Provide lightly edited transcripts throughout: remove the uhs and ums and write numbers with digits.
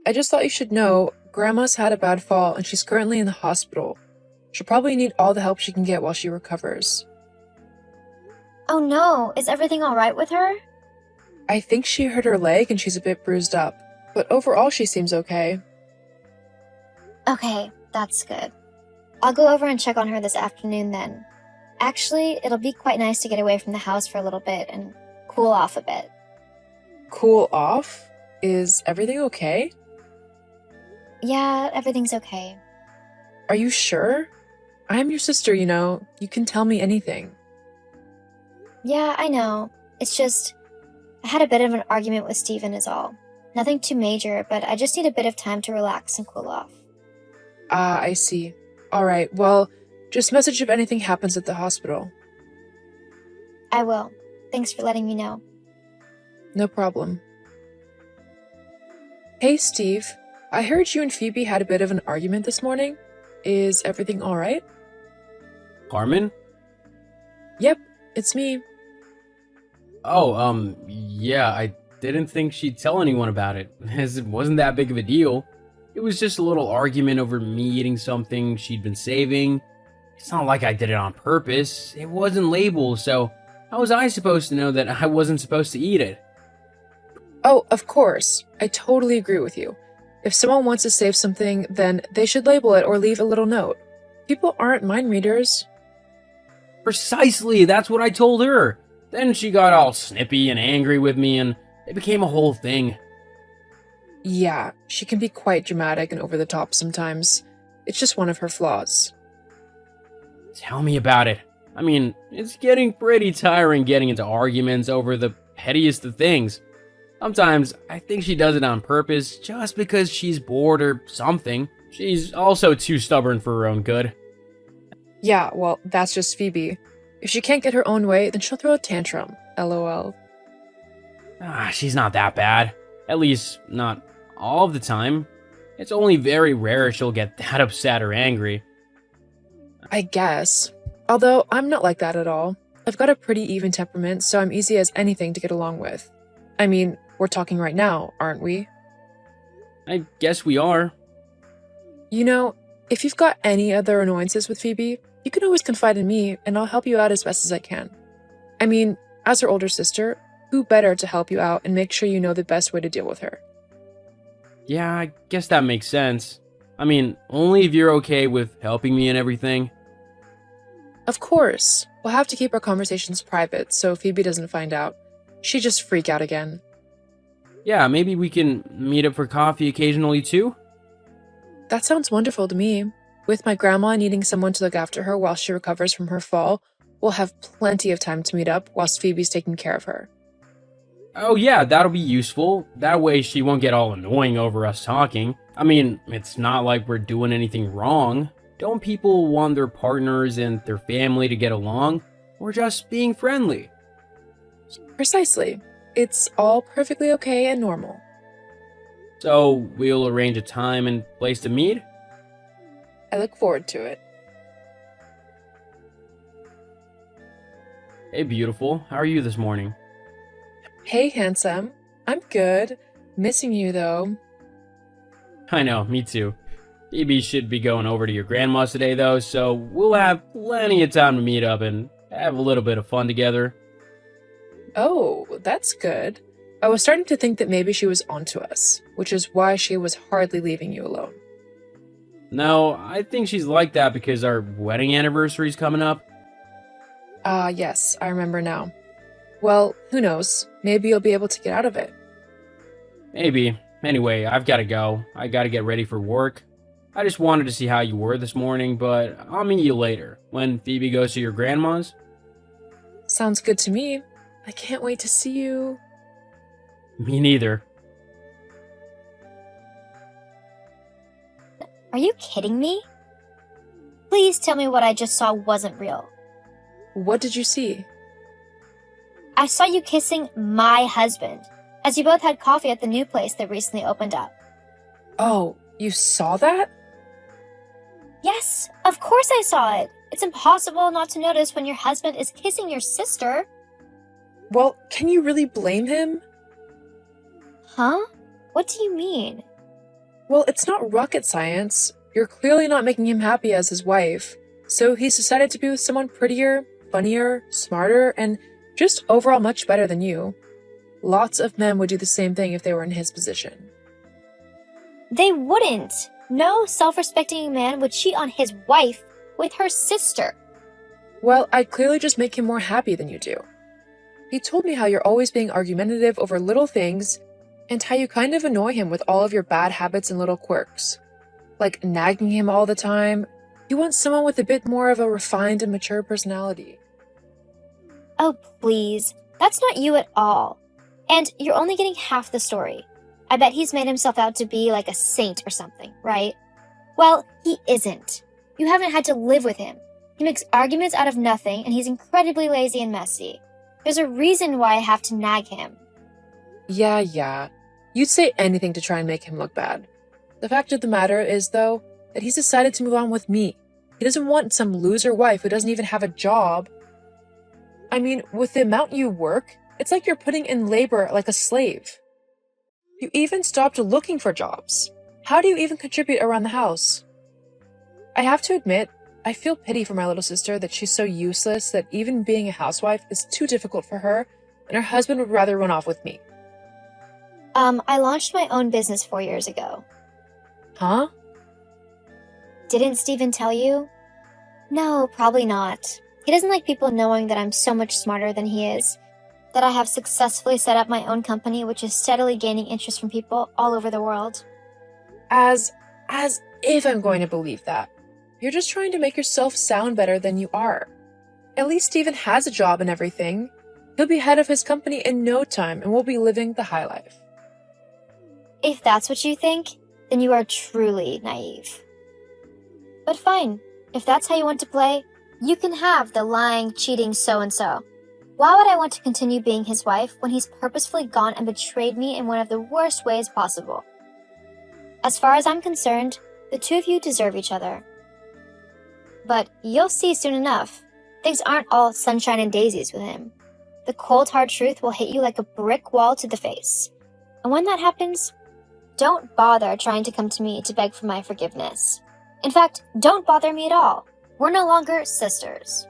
I just thought you should know Grandma's had a bad fall and she's currently in the hospital. She'll probably need all the help she can get while she recovers. Oh no, is everything alright with her? I think she hurt her leg and she's a bit bruised up, but overall she seems okay. Okay, that's good. I'll go over and check on her this afternoon then. Actually, it'll be quite nice to get away from the house for a little bit and cool off a bit. Cool off? Is everything okay? Yeah, everything's okay. Are you sure? I'm your sister, you know. You can tell me anything. Yeah, I know. It's just, I had a bit of an argument with Steven is all. Nothing too major, but I just need a bit of time to relax and cool off. Ah, I see. Alright, well, just message if anything happens at the hospital. I will. Thanks for letting me know. No problem. Hey, Steve. I heard you and Phoebe had a bit of an argument this morning. Is everything alright? Carmen? Yep, it's me. Oh, yeah, I didn't think she'd tell anyone about it, as it wasn't that big of a deal. It was just a little argument over me eating something she'd been saving. It's not like I did it on purpose. It wasn't labeled, so how was I supposed to know that I wasn't supposed to eat it? Oh, of course. I totally agree with you. If someone wants to save something, then they should label it or leave a little note. People aren't mind readers. Precisely, that's what I told her. Then she got all snippy and angry with me, and it became a whole thing. Yeah, she can be quite dramatic and over the top sometimes. It's just one of her flaws. Tell me about it. I mean, it's getting pretty tiring getting into arguments over the pettiest of things. Sometimes I think she does it on purpose just because she's bored or something. She's also too stubborn for her own good. Yeah, well, that's just Phoebe. If she can't get her own way, then she'll throw a tantrum. LOL. She's not that bad. At least, not all of the time. It's only very rare she'll get that upset or angry. I guess. Although, I'm not like that at all. I've got a pretty even temperament, so I'm easy as anything to get along with. I mean, we're talking right now, aren't we? I guess we are. You know, if you've got any other annoyances with Phoebe, you can always confide in me, and I'll help you out as best as I can. I mean, as her older sister, who better to help you out and make sure you know the best way to deal with her? Yeah, I guess that makes sense. I mean, only if you're okay with helping me and everything. Of course. We'll have to keep our conversations private so Phoebe doesn't find out. She'd just freak out again. Yeah, maybe we can meet up for coffee occasionally too? That sounds wonderful to me. With my grandma needing someone to look after her while she recovers from her fall, we'll have plenty of time to meet up whilst Phoebe's taking care of her. Oh yeah, that'll be useful. That way she won't get all annoying over us talking. I mean, it's not like we're doing anything wrong. Don't people want their partners and their family to get along? We're just being friendly. Precisely. It's all perfectly okay and normal. So, we'll arrange a time and place to meet? I look forward to it. Hey beautiful, how are you this morning? Hey, handsome. I'm good. Missing you, though. I know, me too. Phoebe should be going over to your grandma's today though, so we'll have plenty of time to meet up and have a little bit of fun together. Oh, that's good. I was starting to think that maybe she was onto us, which is why she was hardly leaving you alone. No, I think she's like that because our wedding anniversary's coming up. Ah, yes, I remember now. Well, who knows? Maybe you'll be able to get out of it. Maybe. Anyway, I've gotta go. I gotta get ready for work. I just wanted to see how you were this morning, but I'll meet you later, when Phoebe goes to your grandma's. Sounds good to me. I can't wait to see you. Me neither. Are you kidding me? Please tell me what I just saw wasn't real. What did you see? I saw you kissing my husband, as you both had coffee at the new place that recently opened up. Oh, you saw that? Yes, of course I saw it. It's impossible not to notice when your husband is kissing your sister. Well, can you really blame him? Huh? What do you mean? Well, it's not rocket science. You're clearly not making him happy as his wife, so he's decided to be with someone prettier, funnier, smarter, and just overall much better than you. Lots of men would do the same thing if they were in his position. They wouldn't. No self-respecting man would cheat on his wife with her sister. Well, I'd clearly just make him more happy than you do. He told me how you're always being argumentative over little things, and how you kind of annoy him with all of your bad habits and little quirks. Like nagging him all the time. He wants someone with a bit more of a refined and mature personality. Oh, please. That's not you at all. And you're only getting half the story. I bet he's made himself out to be like a saint or something, right? Well, he isn't. You haven't had to live with him. He makes arguments out of nothing, and he's incredibly lazy and messy. There's a reason why I have to nag him. Yeah. You'd say anything to try and make him look bad. The fact of the matter is, though, that he's decided to move on with me. He doesn't want some loser wife who doesn't even have a job. I mean, with the amount you work, it's like you're putting in labor like a slave. You even stopped looking for jobs. How do you even contribute around the house? I have to admit, I feel pity for my little sister that she's so useless that even being a housewife is too difficult for her, and her husband would rather run off with me. I launched my own business 4 years ago. Huh? Didn't Steven tell you? No, probably not. He doesn't like people knowing that I'm so much smarter than he is. That I have successfully set up my own company, which is steadily gaining interest from people all over the world. As if I'm going to believe that. You're just trying to make yourself sound better than you are. At least Steven has a job and everything. He'll be head of his company in no time and we'll be living the high life. If that's what you think, then you are truly naive. But fine, if that's how you want to play, you can have the lying, cheating so-and-so. Why would I want to continue being his wife when he's purposefully gone and betrayed me in one of the worst ways possible? As far as I'm concerned, the two of you deserve each other. But you'll see soon enough, things aren't all sunshine and daisies with him. The cold hard truth will hit you like a brick wall to the face. And when that happens, don't bother trying to come to me to beg for my forgiveness. In fact, don't bother me at all. We're no longer sisters.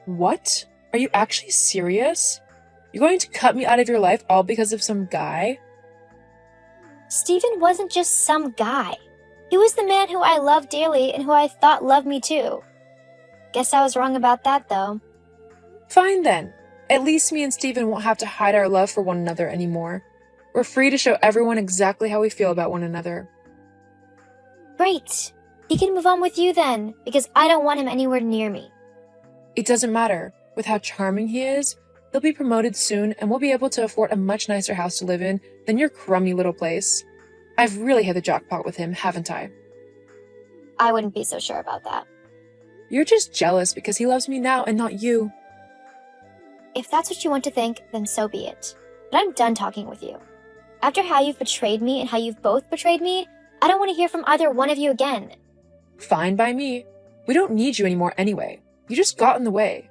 What? Are you actually serious? You're going to cut me out of your life all because of some guy? Steven wasn't just some guy. He was the man who I loved dearly and who I thought loved me too. Guess I was wrong about that, though. Fine then. At least me and Steven won't have to hide our love for one another anymore. We're free to show everyone exactly how we feel about one another. Great. He can move on with you then, because I don't want him anywhere near me. It doesn't matter. With how charming he is, he'll be promoted soon and we'll be able to afford a much nicer house to live in than your crummy little place. I've really hit the jackpot with him, haven't I? I wouldn't be so sure about that. You're just jealous because he loves me now and not you. If that's what you want to think, then so be it. But I'm done talking with you. After how you've betrayed me and how you've both betrayed me, I don't want to hear from either one of you again. Fine by me. We don't need you anymore anyway. You just got in the way.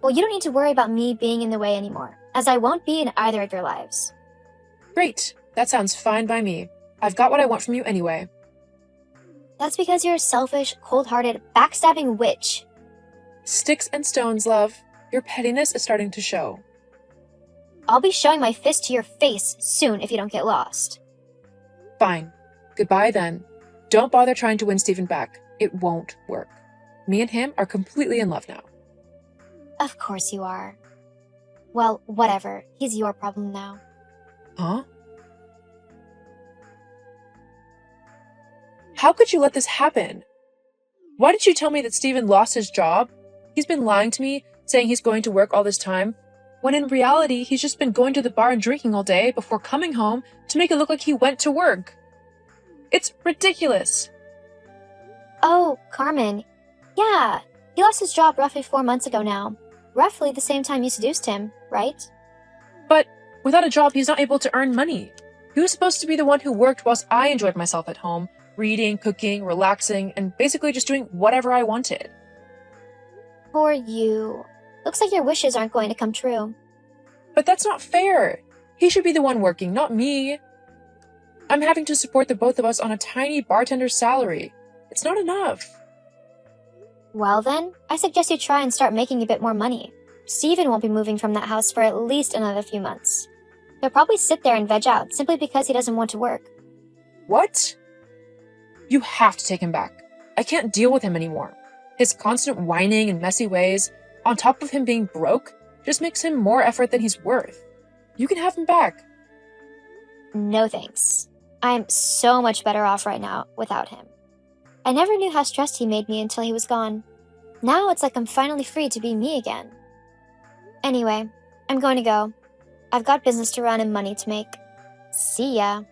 Well, you don't need to worry about me being in the way anymore, as I won't be in either of your lives. Great. That sounds fine by me. I've got what I want from you anyway. That's because you're a selfish, cold-hearted, backstabbing witch. Sticks and stones, love. Your pettiness is starting to show. I'll be showing my fist to your face soon if you don't get lost. Fine. Goodbye then. Don't bother trying to win Steven back. It won't work. Me and him are completely in love now. Of course you are. Well, whatever. He's your problem now. Huh? How could you let this happen? Why did you tell me that Steven lost his job? He's been lying to me, saying he's going to work all this time, when in reality he's just been going to the bar and drinking all day before coming home to make it look like he went to work. It's ridiculous. Oh, Carmen. Yeah, he lost his job roughly 4 months ago now. Roughly the same time you seduced him, right? But without a job, he's not able to earn money. He was supposed to be the one who worked whilst I enjoyed myself at home, reading, cooking, relaxing, and basically just doing whatever I wanted. Poor you. Looks like your wishes aren't going to come true. But that's not fair. He should be the one working, not me. I'm having to support the both of us on a tiny bartender's salary. It's not enough. Well then, I suggest you try and start making a bit more money. Steven won't be moving from that house for at least another few months. He'll probably sit there and veg out simply because he doesn't want to work. What? You have to take him back. I can't deal with him anymore. His constant whining and messy ways, on top of him being broke, just makes him more effort than he's worth. You can have him back. No thanks. I'm so much better off right now without him. I never knew how stressed he made me until he was gone. Now it's like I'm finally free to be me again. Anyway, I'm going to go. I've got business to run and money to make. See ya.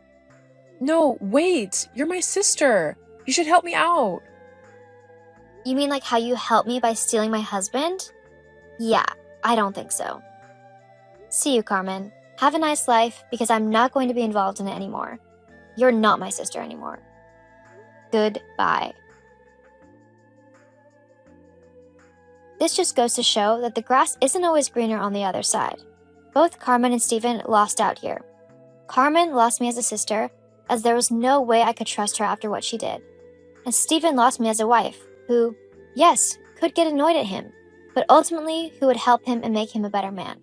No, wait. You're my sister. You should help me out. You mean like how you helped me by stealing my husband? Yeah, I don't think so. See you, Carmen. Have a nice life, because I'm not going to be involved in it anymore. You're not my sister anymore. Goodbye. This just goes to show that the grass isn't always greener on the other side. Both Carmen and Steven lost out here. Carmen lost me as a sister, as there was no way I could trust her after what she did. And Steven lost me as a wife, who, yes, could get annoyed at him, but ultimately who would help him and make him a better man.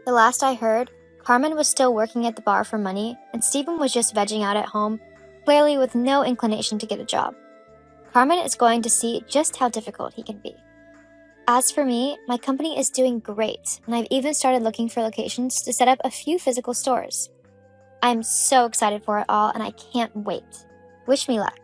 The last I heard, Carmen was still working at the bar for money, and Steven was just vegging out at home, clearly with no inclination to get a job. Carmen is going to see just how difficult he can be. As for me, my company is doing great, and I've even started looking for locations to set up a few physical stores. I'm so excited for it all, and I can't wait. Wish me luck.